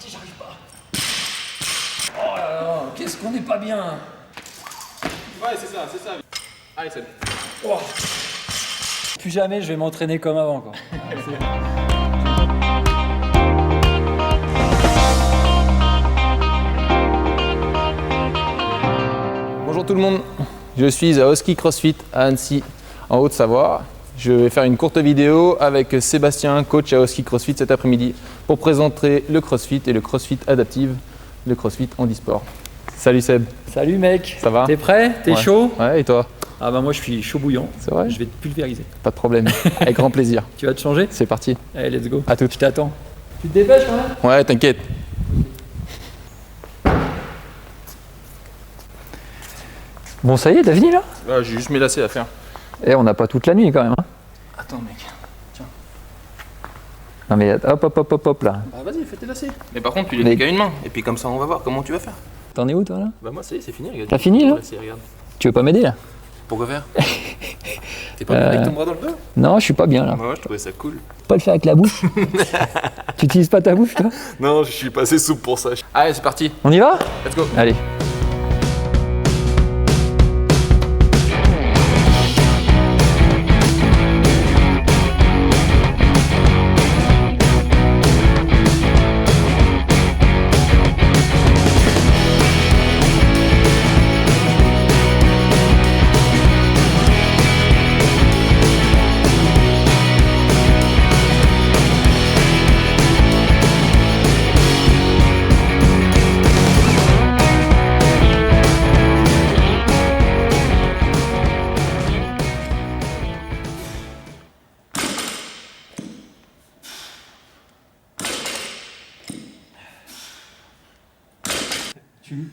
putain, j'arrive pas. Oh là là, qu'est-ce qu'on n'est pas bien. Ouais, c'est ça. Allez, Seb. Oh. Plus jamais je vais m'entraîner comme avant, quoi. Bonjour tout le monde, je suis à Oski CrossFit à Annecy, en Haute-Savoie. Je vais faire une courte vidéo avec Sébastien, coach à Oski CrossFit cet après-midi, pour présenter le CrossFit et le CrossFit Adaptive, le CrossFit Handisport. Salut Seb. Salut mec. Ça va? T'es prêt? T'es Ouais. chaud? Ouais, et toi? Ah bah moi je suis chaud bouillant. C'est vrai? Je vais te pulvériser. Pas de problème, avec grand plaisir. Tu vas te changer? C'est parti. Allez, let's go. À tout. Je t'attends. Tu te dépêches quand même? Ouais, t'inquiète. Bon ça y est, t'as fini là? Ouais, j'ai juste mes lacets à faire. Eh, on n'a pas toute la nuit quand même. Hein. Attends mec. Non mais hop là. Bah vas-y, fais tes lacets. Mais par contre, tu les Mais- fais qu'à une main, et puis comme ça on va voir comment tu vas faire. T'en es où toi là? Bah moi ça y est, c'est fini, regarde. T'as fini, là? Regarde. Tu veux pas m'aider là? Pourquoi faire? T'es pas bien avec ton bras dans le dos? Non, je suis pas bien là. Moi je trouvais ça cool. Pas le faire avec la bouche. Tu utilises pas ta bouche toi? Non, je suis pas assez souple pour ça. Allez, c'est parti. On y va? Let's go. Allez.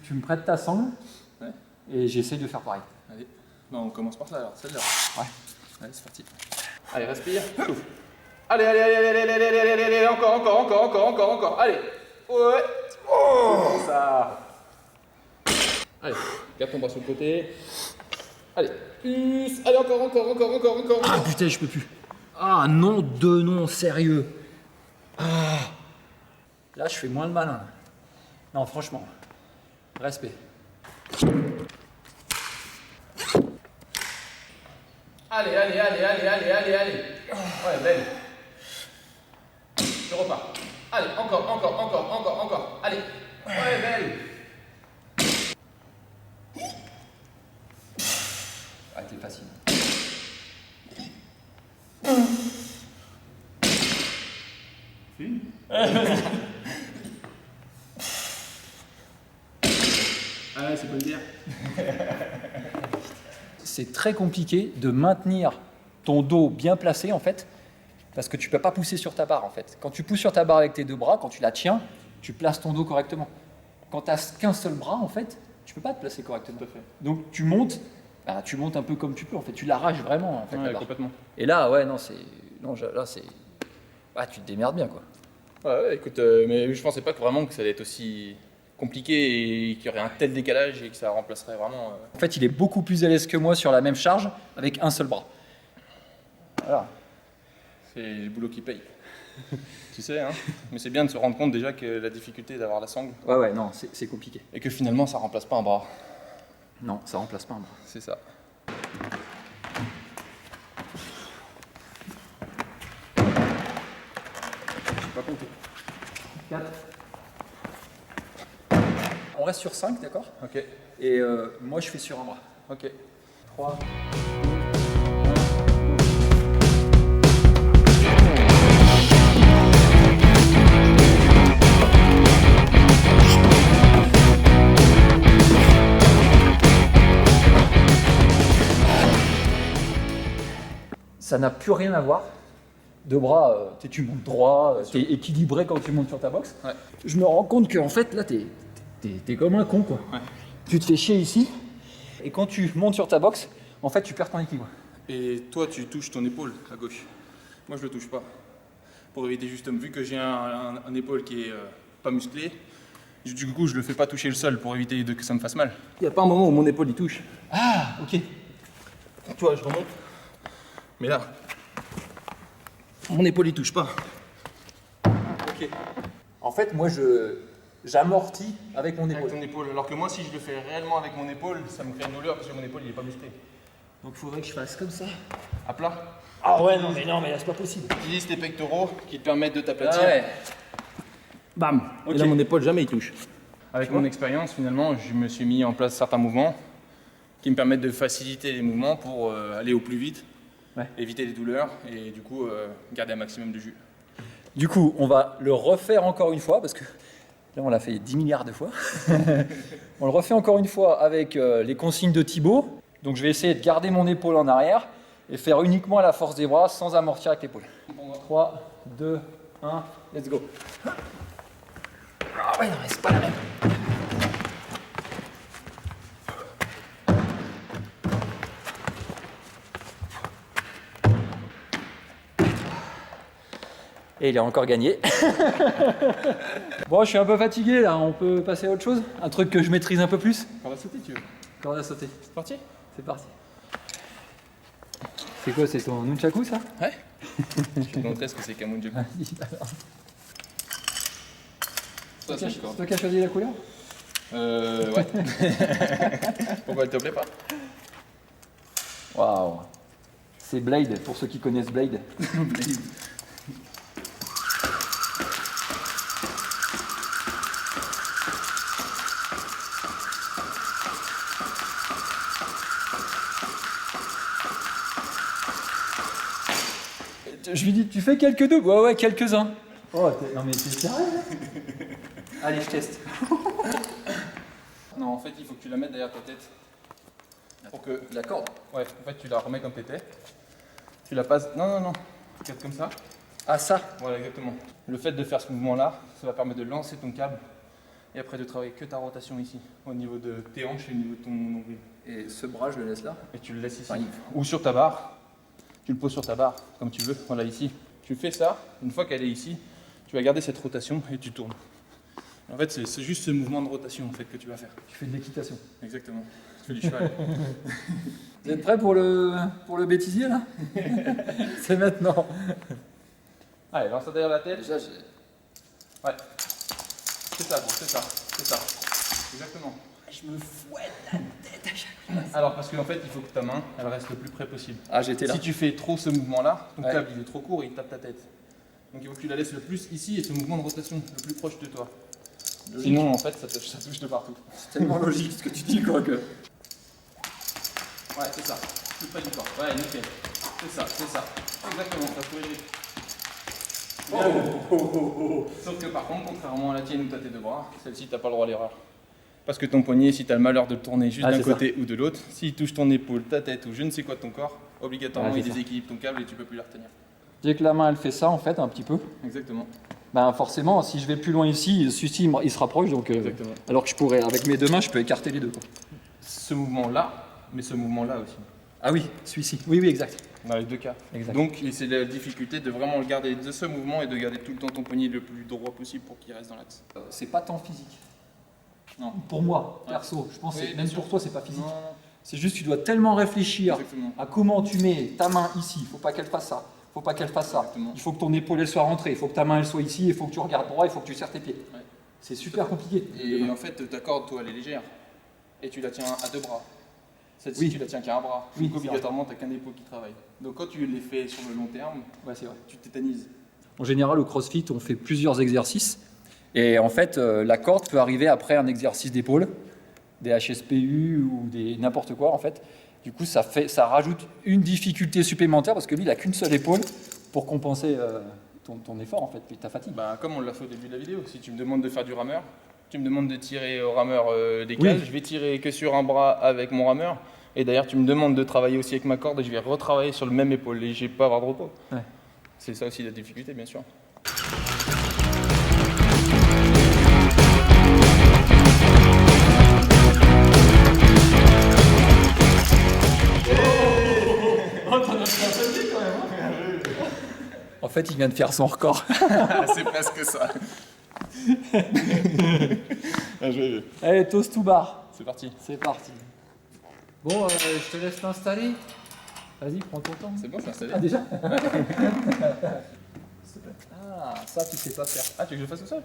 Tu me prêtes ta sangle? Ouais. Et j'essaie de faire pareil. Allez. Non, on commence par ça alors, celle-là. Ouais. Allez, c'est parti. Allez, respire. Souffle. Allez, allez, encore. Allez. Ouais. Oh, ça. Allez, garde ton bras sur le côté. Allez. Allez, encore. Ah putain, je peux plus. Ah non, non, sérieux. Ah. Là, je fais moins le malin. Non, franchement. Respect. Allez. Ouais, belle. Je repars. Allez, encore. Allez. Ouais, belle. Ah, t'es facile. Ah ouais, c'est bonne bière. C'est très compliqué de maintenir ton dos bien placé en fait, parce que tu peux pas pousser sur ta barre en fait. Quand tu pousses sur ta barre avec tes deux bras, quand tu la tiens, tu places ton dos correctement. Quand tu n'as qu'un seul bras en fait, tu peux pas te placer correctement. Tout à fait. Donc tu montes un peu comme tu peux en fait. Tu l'arraches vraiment en fait. la Ouais, barre. complètement. Et là ouais non c'est là c'est tu te démerdes bien quoi. Ouais, écoute, mais je pensais pas vraiment que ça allait être aussi compliqué et qu'il y aurait un tel décalage et que ça remplacerait vraiment. En fait il est beaucoup plus à l'aise que moi sur la même charge avec un seul bras. Voilà. C'est le boulot qui paye. Tu sais, hein. Mais c'est bien de se rendre compte déjà que la difficulté d'avoir la sangle Ouais non c'est compliqué. et que finalement ça remplace pas un bras. Non ça remplace pas un bras. C'est ça. Pas compter. 4. On reste sur 5, d'accord? Ok. Et moi, je fais sur un bras. Ok. 3. Ça n'a plus rien à voir. Deux bras, tu montes droit, tu es équilibré quand tu montes sur ta box. Ouais. Je me rends compte qu'en fait, là, t'es comme un con, quoi. Ouais. Tu te fais chier ici, et quand tu montes sur ta box, en fait, tu perds ton équilibre. Et toi, tu touches ton épaule à gauche. Moi, je le touche pas. Pour éviter justement, vu que j'ai un épaule qui est pas musclé, du coup, je le fais pas toucher le sol pour éviter que ça me fasse mal. Il n'y a pas un moment où mon épaule y touche. Ah, ok. Tu vois, je remonte. Mais là, mon épaule y touche pas. Ok. En fait, moi, j'amortis avec mon épaule. Avec ton épaule. Alors que moi, si je le fais réellement avec mon épaule, ça me crée une douleur parce que mon épaule, il est pas musclé. Donc, il faudrait que je fasse comme ça. À plat. Ah ouais, non, mais là, c'est pas possible. Utilise tes pectoraux qui te permettent de t'aplatir. Ah ouais. Bam. Ok. Et là, mon épaule, jamais il touche. Avec mon expérience, finalement, je me suis mis en place certains mouvements qui me permettent de faciliter les mouvements pour aller au plus vite, éviter les douleurs et du coup garder un maximum de jus. Du coup, on va le refaire encore une fois, parce que là, on l'a fait 10 milliards de fois. On le refait encore une fois avec les consignes de Thibaut. Donc, je vais essayer de garder mon épaule en arrière et faire uniquement à la force des bras sans amortir avec l'épaule. 3, 2, 1, let's go. Ah ouais, non, mais c'est pas la même. Et il a encore gagné. Bon, je suis un peu fatigué là, on peut passer à autre chose? Un truc que je maîtrise un peu plus? On va sauter, tu veux? Corde à sauter. C'est parti? C'est parti. C'est quoi, c'est ton nunchaku ça? Ouais. Je vais te montrer ce que c'est qu'un Munjaku. Ça, C'est toi qui as choisi la couleur? Ouais. Pourquoi elle te plaît pas? Waouh. C'est Blade, pour ceux qui connaissent Blade. Je lui dis, tu fais quelques deux? Ouais, ouais, quelques-uns. Oh, non mais t'es sérieux? Allez, je teste. Non, en fait, il faut que tu la mettes derrière ta tête. Pour que La corde. Ouais, en fait, tu la remets comme t'étais. Tu la passes. Non, non, non. Tu casses comme ça. Ah, ça? Voilà, exactement. Le fait de faire ce mouvement-là, ça va permettre de lancer ton câble et après de travailler que ta rotation ici, au niveau de tes hanches et au niveau de ton nombril. Et ce bras, je le laisse là? Et tu le laisses ici. Enfin, Ou sur ta barre. Tu le poses sur ta barre, comme tu veux. Voilà, ici. Tu fais ça. Une fois qu'elle est ici, tu vas garder cette rotation et tu tournes. En fait, c'est juste ce mouvement de rotation en fait, que tu vas faire. Tu fais de l'équitation. Exactement. Tu fais du cheval. Vous êtes prêts pour le bêtisier là? C'est maintenant. Allez, lance ça derrière la tête. Déjà, Ouais. C'est ça, gros, c'est ça. C'est ça. Exactement. je me fouette la tête à chaque fois. Alors, parce qu'en fait, il faut que ta main, elle reste le plus près possible. Ah, j'étais là. Si tu fais trop ce mouvement-là, ton Ouais. câble il est trop court et il tape ta tête. Donc il faut que tu la laisses le plus ici et ce mouvement de rotation le plus proche de toi. Logique. Sinon, en fait, ça touche de partout. C'est tellement logique ce que tu dis, quoi que. Ouais, c'est ça. Tout près du corps. Ouais, nickel. C'est ça, c'est ça. Exactement, t'as trouvé le Sauf que par contre, contrairement à la tienne où t'as tes deux bras, celle-ci t'as pas le droit à l'erreur. Parce que ton poignet, si t'as le malheur de le tourner juste d'un c'est côté ou de l'autre, s'il touche ton épaule, ta tête ou je ne sais quoi de ton corps, obligatoirement Ouais, il c'est ça. déséquilibre ton câble et tu peux plus la retenir. Dès que la main elle fait ça, en fait, un petit peu, Exactement. ben forcément, si je vais plus loin ici, celui-ci il se rapproche, donc. Exactement. Alors que je pourrais, avec mes deux mains, je peux écarter les deux. Quoi. Ce mouvement-là, mais ce mouvement-là aussi. Ah oui, celui-ci. Oui, oui, exact. Dans les deux cas. Exact. Donc c'est la difficulté de vraiment le garder de ce mouvement et de garder tout le temps ton poignet le plus droit possible pour qu'il reste dans l'axe. C'est pas tant physique. Non. Pour moi, perso, je pense Oui, que bien même sûr. pour toi, c'est pas physique. Non, C'est juste que tu dois tellement réfléchir exactement. à comment tu mets ta main ici. Il faut pas qu'elle fasse ça. Il faut pas qu'elle fasse ça. Exactement. Il faut que ton épaule elle soit rentrée. Il faut que ta main elle soit ici. Il faut que tu regardes droit. Il faut que tu serres tes pieds. Ouais. C'est super compliqué. Et en fait, ta corde, toi, elle est légère. Et tu la tiens à deux bras. Celle-ci, Oui. tu la tiens qu'à un bras. Oui, Donc c'est obligatoirement, tu n'as qu'un épaule qui travaille. Donc quand tu les fais sur le long terme, Ouais, c'est vrai. tu tétanises. En général, au CrossFit, on fait plusieurs exercices. Et en fait, la corde peut arriver après un exercice d'épaule, des HSPU ou des n'importe quoi en fait. Du coup, ça rajoute une difficulté supplémentaire parce que lui, il a qu'une seule épaule pour compenser ton effort en fait, puis ta fatigue. Bah, comme on l'a fait au début de la vidéo, si tu me demandes de faire du rameur, tu me demandes de tirer au rameur des cales, Oui. je vais tirer que sur un bras avec mon rameur. Et d'ailleurs, tu me demandes de travailler aussi avec ma corde et je vais retravailler sur le même épaule et je vais pas avoir de repos. Ouais. C'est ça aussi la difficulté, bien sûr. En fait, il vient de faire son record. C'est presque ça. Allez, toast to bar. C'est parti. C'est parti. Bon, je te laisse t'installer. Vas-y, prends ton temps. C'est bon, je suis installé. Ah, déjà Ah, ça, tu sais pas faire. Ah, tu veux que je le fasse tout seul?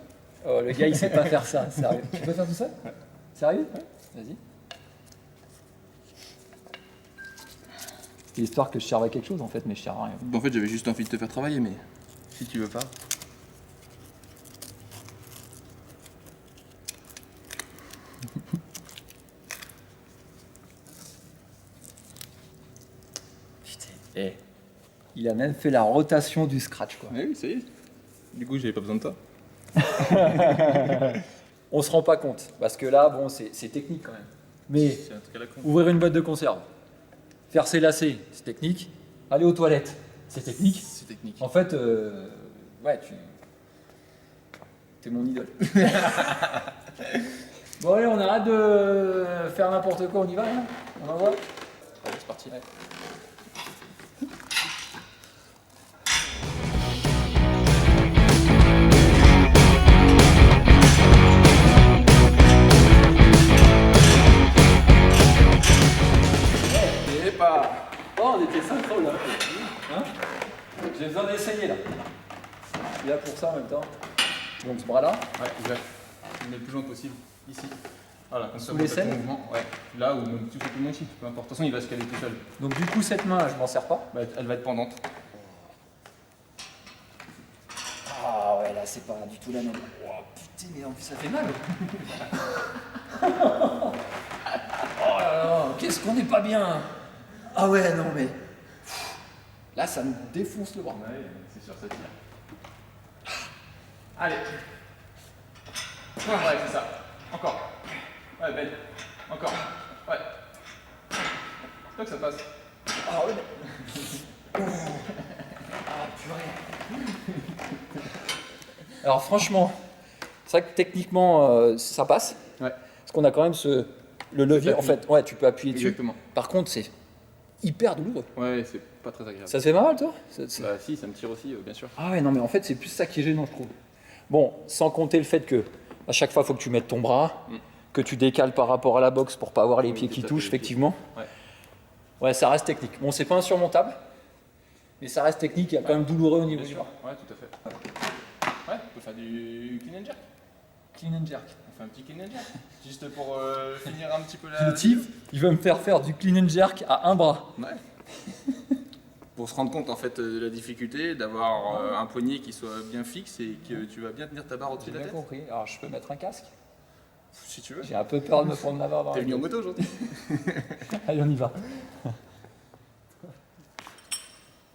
Oh, le gars, il sait pas faire ça, sérieux. Tu peux faire tout ça? Sérieux? Vas-y. C'est histoire que je serve à quelque chose en fait, mais je sers à rien. En fait, j'avais juste envie de te faire travailler, mais si tu veux pas. Putain, il a même fait la rotation du scratch quoi. Oui, ça y est. Du coup, j'avais pas besoin de toi. On se rend pas compte, parce que là, bon, c'est technique quand même. Mais C'est un truc à la con. ouvrir une boîte de conserve, faire ses lacets, c'est technique. Aller aux toilettes, c'est technique. C'est technique. En fait, ouais, t'es mon idole. Bon allez, on arrête de faire n'importe quoi, on y va là? On envoie? Allez, c'est parti. Ouais. Et pas. Oh, on était synchro là. Hein? J'ai besoin d'essayer là. Je suis là pour ça en même temps. Donc ce bras là. Ouais, exact. On met le plus loin possible. Ici. Voilà, comme ça, Sous les vous faites selles le mouvement. Ouais. Là ou même tout simplement ici. Peu importe. De toute façon, il va se caler tout seul. Donc du coup cette main là, je m'en sers pas. Bah, elle va être pendante. Ah ouais, là c'est pas du tout la même. Oh putain, mais en plus ça fait mal. Oh là là, qu'est-ce qu'on n'est pas bien. Ah ouais, non mais. Là ça me défonce le bras. Ouais, c'est sûr, ça tire. Allez. Ouais, c'est ça. Encore. Ouais, belle. Encore. Ouais. Faut que ça passe. Ah ouais, mais... Ah purée. Alors franchement, c'est vrai que techniquement ça passe. Ouais. Parce qu'on a quand même le levier. En t'appuies. fait, ouais, tu peux appuyer dessus. Exactement. Par contre, c'est hyper douloureux. Ouais, c'est pas très agréable. Ça te fait mal toi? Bah si, ça me tire aussi, bien sûr. Ah ouais, non, mais en fait, c'est plus ça qui est gênant, je trouve. Bon, sans compter le fait que à chaque fois, il faut que tu mettes ton bras, que tu décales par rapport à la boxe pour pas avoir les Oui, pieds tout qui à fait, touchent, les pieds. effectivement. Ouais. Ouais, ça reste technique. Bon, c'est pas insurmontable, mais ça reste technique, il y a quand même douloureux au niveau Bien du sûr. bras. Ouais, tout à fait. Ouais, on peut faire du clean and jerk. Clean and jerk. On fait un petit clean and jerk. Juste pour finir un petit peu Le la. type, il veut me faire faire du clean and jerk à un bras. Ouais. Pour se rendre compte en fait de la difficulté d'avoir un poignet qui soit bien fixe et que tu vas bien tenir ta barre au-dessus J'ai de la bien tête. compris. Alors, je peux mettre un casque? Si tu veux. J'ai un peu peur de me prendre la barre dans T'es la venu en gueule. moto aujourd'hui. Allez, on y va.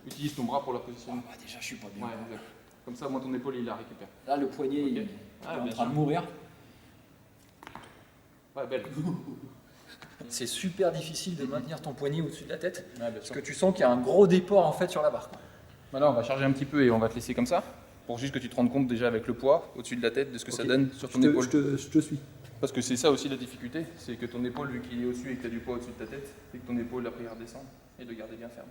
Utilise ton bras pour la position. Ah, déjà, je suis pas bien. Ouais, exact. Comme ça, moi ton épaule il la récupère. Là, le poignet, Ok. il est Ah, en bien train sûr. de mourir. Ouais, belle. C'est super difficile de maintenir ton poignet au-dessus de la tête. Ouais, bien Parce sûr. que tu sens qu'il y a un gros déport en fait sur la barre. quoi. Maintenant, on va charger un petit peu et on va te laisser comme ça. Pour juste que tu te rendes compte déjà avec le poids au-dessus de la tête de ce que ça Ok. donne sur ton Je épaule. te suis. Parce que c'est ça aussi la difficulté, c'est que ton épaule, vu qu'il est au-dessus et que tu as du poids au-dessus de ta tête, c'est que ton épaule après redescendre et de garder bien ferme.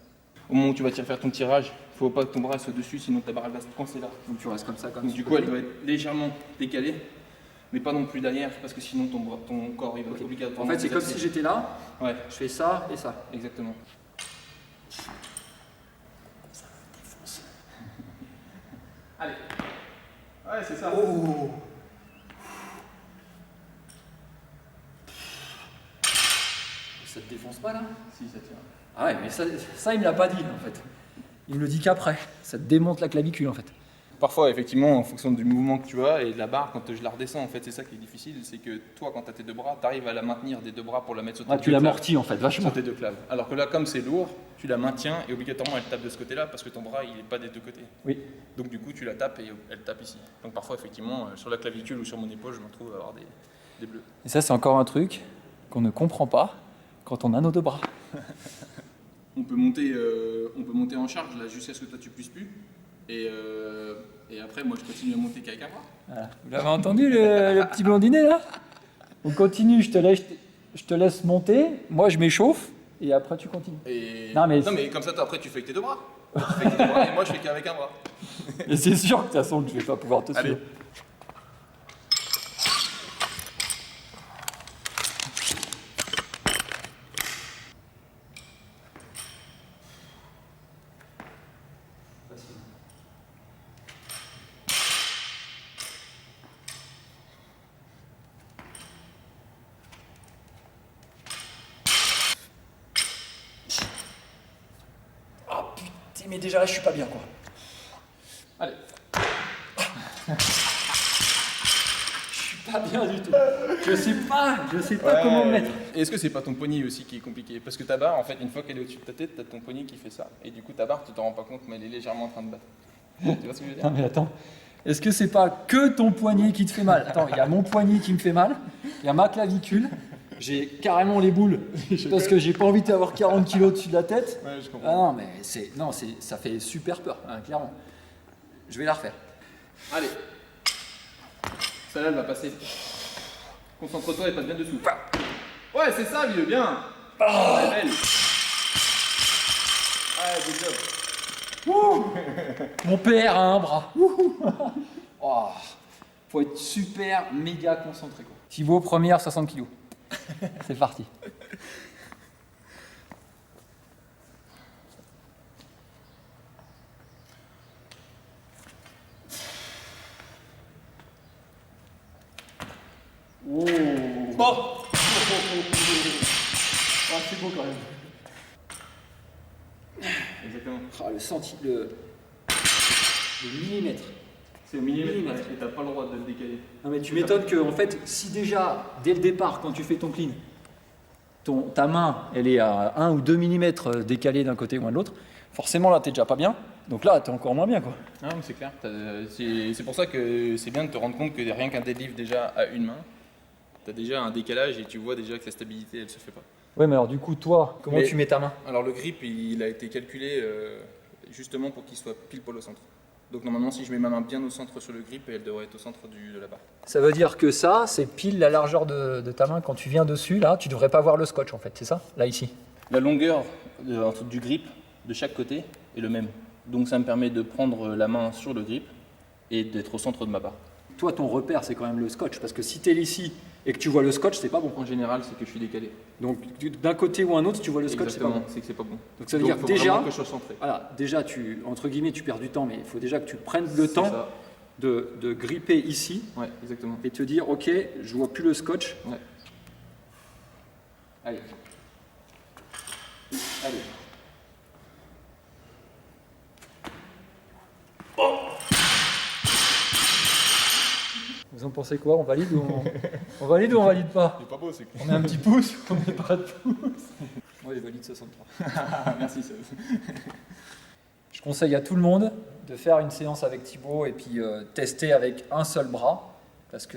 Au moment où tu vas faire ton tirage, il ne faut pas que ton bras soit dessus, sinon ta barre elle va se coincer là. Donc tu restes comme ça, comme Donc du coup, elle doit être légèrement décalée, mais pas non plus derrière, parce que sinon ton corps il va être obligatoirement. En fait, c'est comme si j'étais là, Ouais, je fais ça et ça. exactement. Allez. Ouais, c'est ça. Oh. Ça te défonce pas là? Si, ça tient. Ah ouais, mais ça il me l'a pas dit en fait. Il me le dit qu'après. Ça te démonte la clavicule en fait. Parfois, effectivement, en fonction du mouvement que tu as et de la barre, quand je la redescends, en fait, c'est ça qui est difficile, c'est que toi, quand tu as tes deux bras, tu arrives à la maintenir des deux bras pour la mettre sur tes Ah, deux tu claves. l'amortis en fait, vachement. Sur tes deux claves. Alors que là, comme c'est lourd, tu la maintiens et obligatoirement elle tape de ce côté-là parce que ton bras il n'est pas des deux côtés. Oui. Donc du coup, tu la tapes et elle tape ici. Donc parfois, effectivement, sur la clavicule ou sur mon épaule, je me retrouve à avoir des bleus. Et ça, c'est encore un truc qu'on ne comprend pas quand on a nos deux bras. On peut monter en charge là jusqu'à ce que toi tu puisses plus. Et après, moi, je continue à monter qu'avec un bras. Voilà. Vous l'avez entendu le petit blondinet là? On continue, je te laisse monter, moi je m'échauffe et après tu continues. Et... Non, mais comme ça, toi, après, tu fais avec tes deux bras. Tu fais avec tes deux bras et moi, je fais qu'avec un bras. Et c'est sûr que de toute façon je vais pas pouvoir te Allez. suivre. mais déjà là, je suis pas bien, quoi. Allez. Je suis pas bien du tout. Je sais pas comment me mettre. Est-ce que c'est pas ton poignet aussi qui est compliqué? Parce que ta barre, en fait, une fois qu'elle est au-dessus de ta tête, t'as ton poignet qui fait ça. Et du coup, ta barre, tu t'en rends pas compte, mais elle est légèrement en train de battre. Tu vois ce que je veux dire? Non mais attends, est-ce que c'est pas que ton poignet qui te fait mal? Attends, il y a mon poignet qui me fait mal, il y a ma clavicule, j'ai carrément les boules parce que j'ai pas envie d'avoir 40 kilos au-dessus de la tête. Ouais, je comprends. Ah non, mais ça fait super peur, hein, clairement. Je vais la refaire. Allez. Celle-là, elle va passer. Concentre-toi et passe bien dessous. Ouais, c'est ça, vieux, bien. Ouais, belle. Ouais, good job. Mon père a un bras. Oh, faut être super méga concentré, quoi. Thibaut, première, 60 kilos. C'est parti. Oh. Oh. Ah, c'est beau quand même. Exactement. Ah, le millimètre. C'est au millimètre et t'as pas le droit de le décaler. Non mais tu m'étonnes que en fait, si déjà, dès le départ, quand tu fais ton clean, ta main, elle est à 1 ou 2 mm décalée d'un côté ou de l'autre, forcément là, t'es déjà pas bien. Donc là, t'es encore moins bien, quoi. Non, mais c'est clair. C'est pour ça que c'est bien de te rendre compte que rien qu'un deadlift déjà à une main, t'as déjà un décalage et tu vois déjà que la stabilité, elle se fait pas. Ouais, mais alors du coup, toi, comment tu mets ta main? Alors le grip, il a été calculé justement pour qu'il soit pile poil au centre. Donc normalement, si je mets ma main bien au centre sur le grip, elle devrait être au centre de la barre. Ça veut dire que ça, c'est pile la largeur de ta main. Quand tu viens dessus, là, tu devrais pas voir le scotch, en fait, c'est ça? Là, ici. La longueur du grip de chaque côté est le même. Donc ça me permet de prendre la main sur le grip et d'être au centre de ma barre. Toi, ton repère, c'est quand même le scotch. Parce que si tu es ici et que tu vois le scotch, c'est pas bon. En général, c'est que je suis décalé. Donc, d'un côté ou un autre, tu vois le scotch, c'est pas bon. C'est que c'est pas bon. Donc, ça veut dire faut déjà, vraiment que je sois centré. voilà, déjà, entre guillemets, tu perds du temps, mais il faut déjà que tu prennes le temps Ça. de gripper ici Ouais, exactement. et te dire, ok, je vois plus le scotch. Ouais. Allez. Allez. Vous en pensez quoi? On valide ou on valide ou on valide pas? C'est pas beau, c'est On met un petit pouce ou on met pas de pouce? Moi, je valide 63. Merci, ça. Je conseille à tout le monde de faire une séance avec Thibaut et puis tester avec un seul bras parce que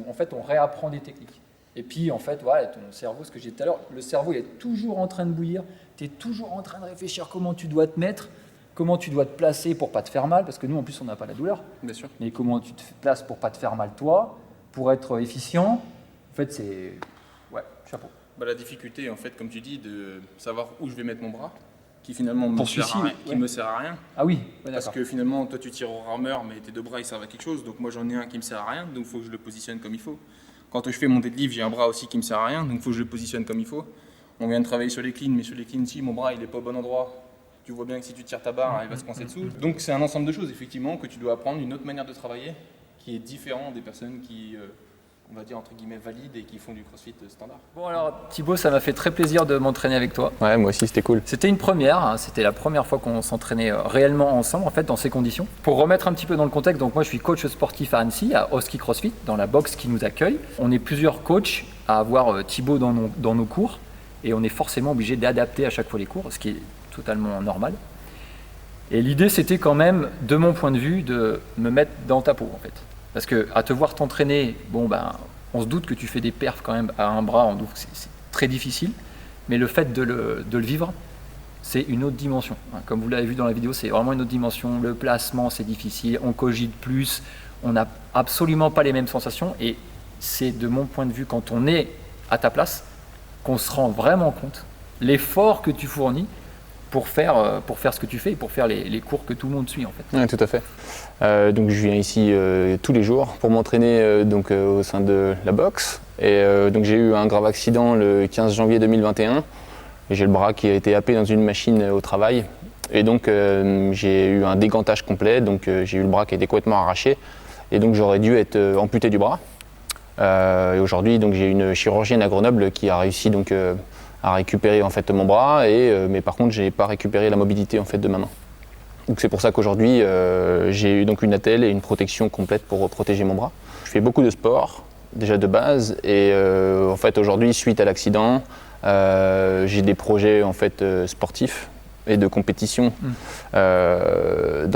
en fait, on réapprend des techniques. Et puis, en fait, voilà, ton cerveau, ce que j'ai dit tout à l'heure, le cerveau, il est toujours en train de bouillir. Tu es toujours en train de réfléchir comment tu dois te mettre, comment tu dois te placer pour pas te faire mal, parce que nous, en plus, on n'a pas la douleur. Bien sûr. Mais comment tu te places pour pas te faire mal toi, pour être efficient. En fait, c'est... Ouais, chapeau. Bah, la difficulté, en fait, comme tu dis, de savoir où je vais mettre mon bras, qui finalement Pour me celui-ci, sert à rien, ouais. qui me sert à rien. Ah oui, ouais, Parce d'accord. que finalement, toi tu tires au rameur, mais tes deux bras ils servent à quelque chose. Donc moi j'en ai un qui me sert à rien, donc il faut que je le positionne comme il faut. Quand je fais mon deadlift, j'ai un bras aussi qui me sert à rien, donc il faut que je le positionne comme il faut. On vient de travailler sur les cleans, mais sur les cleans, si mon bras il est pas au bon endroit, tu vois bien que si tu tires ta barre, il va se coincer dessous. Donc c'est un ensemble de choses effectivement que tu dois apprendre, une autre manière de travailler qui est différente des personnes qui, on va dire entre guillemets, valident et qui font du crossfit standard. Bon alors Thibaut, ça m'a fait très plaisir de m'entraîner avec toi. Ouais, moi aussi c'était cool. C'était une première, hein, c'était la première fois qu'on s'entraînait réellement ensemble en fait dans ces conditions. Pour remettre un petit peu dans le contexte, donc moi je suis coach sportif à Annecy, à Oski CrossFit, dans la box qui nous accueille. On est plusieurs coachs à avoir Thibaut dans nos cours et on est forcément obligé d'adapter à chaque fois les cours, ce qui est totalement normal. Et l'idée c'était quand même, de mon point de vue, de me mettre dans ta peau en fait. Parce que à te voir t'entraîner, bon ben, on se doute que tu fais des perfs quand même à un bras, on doute que c'est très difficile, mais le fait de le vivre, c'est une autre dimension. Comme vous l'avez vu dans la vidéo, c'est vraiment une autre dimension. Le placement, c'est difficile, on cogite plus, on n'a absolument pas les mêmes sensations, et c'est de mon point de vue, quand on est à ta place, qu'on se rend vraiment compte l'effort que tu fournis pour faire ce que tu fais et pour faire les cours que tout le monde suit en fait. Oui, tout à fait. Donc je viens ici tous les jours pour m'entraîner au sein de la boxe. Et donc j'ai eu un grave accident le 15 janvier 2021. Et j'ai le bras qui a été happé dans une machine au travail. Et donc j'ai eu un dégantage complet. Donc j'ai eu le bras qui a été complètement arraché. Et donc j'aurais dû être amputé du bras. Et aujourd'hui donc j'ai une chirurgienne à Grenoble qui a réussi donc à récupérer en fait mon bras, mais par contre j'ai pas récupéré la mobilité en fait de ma main. Donc c'est pour ça qu'aujourd'hui j'ai eu donc une attelle et une protection complète pour protéger mon bras. Je fais beaucoup de sport déjà de base et en fait aujourd'hui suite à l'accident j'ai des projets en fait sportifs et de compétition dans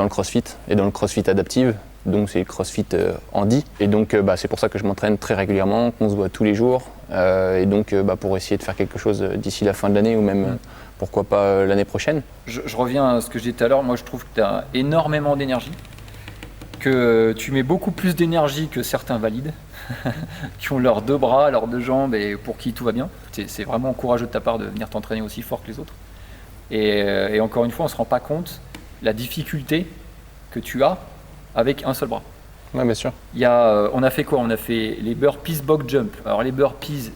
le CrossFit et dans le CrossFit adaptive. Donc c'est le CrossFit handi et donc c'est pour ça que je m'entraîne très régulièrement, qu'on se voit tous les jours et donc pour essayer de faire quelque chose d'ici la fin de l'année ou même pourquoi pas l'année prochaine. Je reviens à ce que j'ai dit tout à l'heure, moi je trouve que tu as énormément d'énergie, que tu mets beaucoup plus d'énergie que certains valides qui ont leurs 2 bras, leurs 2 jambes et pour qui tout va bien. C'est vraiment courageux de ta part de venir t'entraîner aussi fort que les autres. Et encore une fois, on ne se rend pas compte la difficulté que tu as avec un seul bras. Ouais, bien sûr. On a fait quoi? On a fait les burpees box jump. Alors les burpees,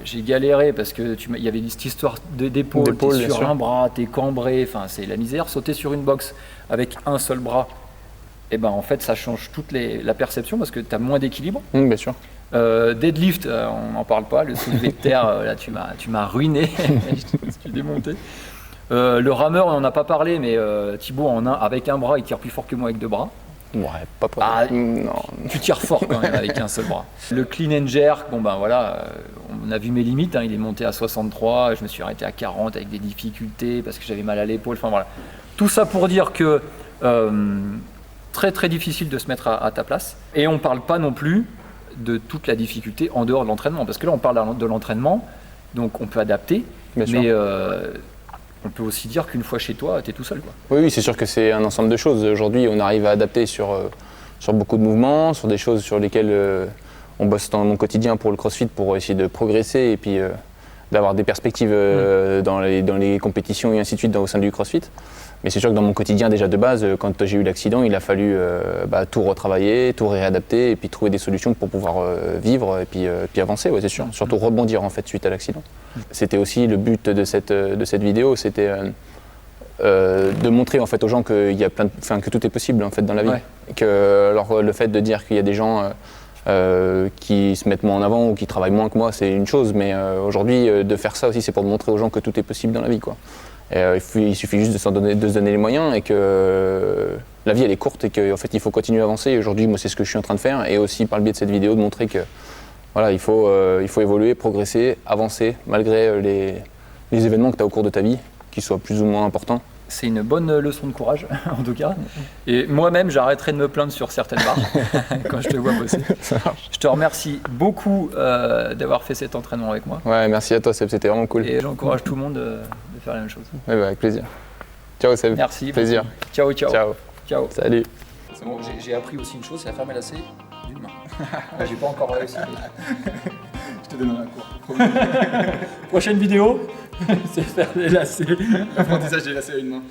j'ai galéré parce que il y avait cette histoire d'épaule, t'es sur un bras, t'es cambré, c'est la misère. Sauter sur une box avec un seul bras, et en fait ça change toute la perception parce que tu as moins d'équilibre. Bien sûr. Deadlift, on n'en parle pas, le soulevé de terre, là tu m'as ruiné, je suis démonté. Le rameur, on n'en a pas parlé, mais Thibaut avec un bras, il tire plus fort que moi avec 2 bras. Ouais, pas non. Tu tires fort quand même avec un seul bras. Le clean and jerk, on a vu mes limites, il est monté à 63, je me suis arrêté à 40 avec des difficultés parce que j'avais mal à l'épaule, voilà. Tout ça pour dire que très très difficile de se mettre à ta place. Et on ne parle pas non plus de toute la difficulté en dehors de l'entraînement, parce que là on parle de l'entraînement, donc on peut adapter, mais on peut aussi dire qu'une fois chez toi, tu es tout seul, quoi. Oui, c'est sûr que c'est un ensemble de choses. Aujourd'hui, on arrive à adapter sur beaucoup de mouvements, sur des choses sur lesquelles on bosse dans mon quotidien pour le CrossFit pour essayer de progresser et puis d'avoir des perspectives dans les compétitions et ainsi de suite au sein du CrossFit. Mais c'est sûr que dans mon quotidien déjà de base, quand j'ai eu l'accident, il a fallu tout retravailler, tout réadapter et puis trouver des solutions pour pouvoir vivre et puis avancer, c'est sûr. Surtout rebondir en fait suite à l'accident. C'était aussi le but de cette vidéo, c'était de montrer en fait aux gens que tout est possible en fait dans la vie. Alors le fait de dire qu'il y a des gens qui se mettent moins en avant ou qui travaillent moins que moi, c'est une chose, mais aujourd'hui de faire ça aussi, c'est pour montrer aux gens que tout est possible dans la vie, quoi. Il suffit juste de se donner les moyens et que la vie elle est courte et qu'en fait il faut continuer à avancer. Et aujourd'hui, moi c'est ce que je suis en train de faire et aussi par le biais de cette vidéo de montrer que voilà, il faut évoluer, progresser, avancer malgré les événements que tu as au cours de ta vie, qu'ils soient plus ou moins importants. C'est une bonne leçon de courage, en tout cas. Et moi-même, j'arrêterai de me plaindre sur certaines barres quand je te vois bosser. Je te remercie beaucoup d'avoir fait cet entraînement avec moi. Ouais, merci à toi, Seb, c'était vraiment cool. Et j'encourage tout le monde de faire la même chose. Ouais, avec plaisir. Ciao, Seb. Merci. Plaisir. Ciao, ciao. Ciao. Ciao. Salut. C'est bon, j'ai appris aussi une chose, c'est à fermer lacet d'une main. J'ai pas encore réussi. Je te donnerai un cours. Prochaine vidéo, c'est faire les lacets. Apprentissage des lacets à une main.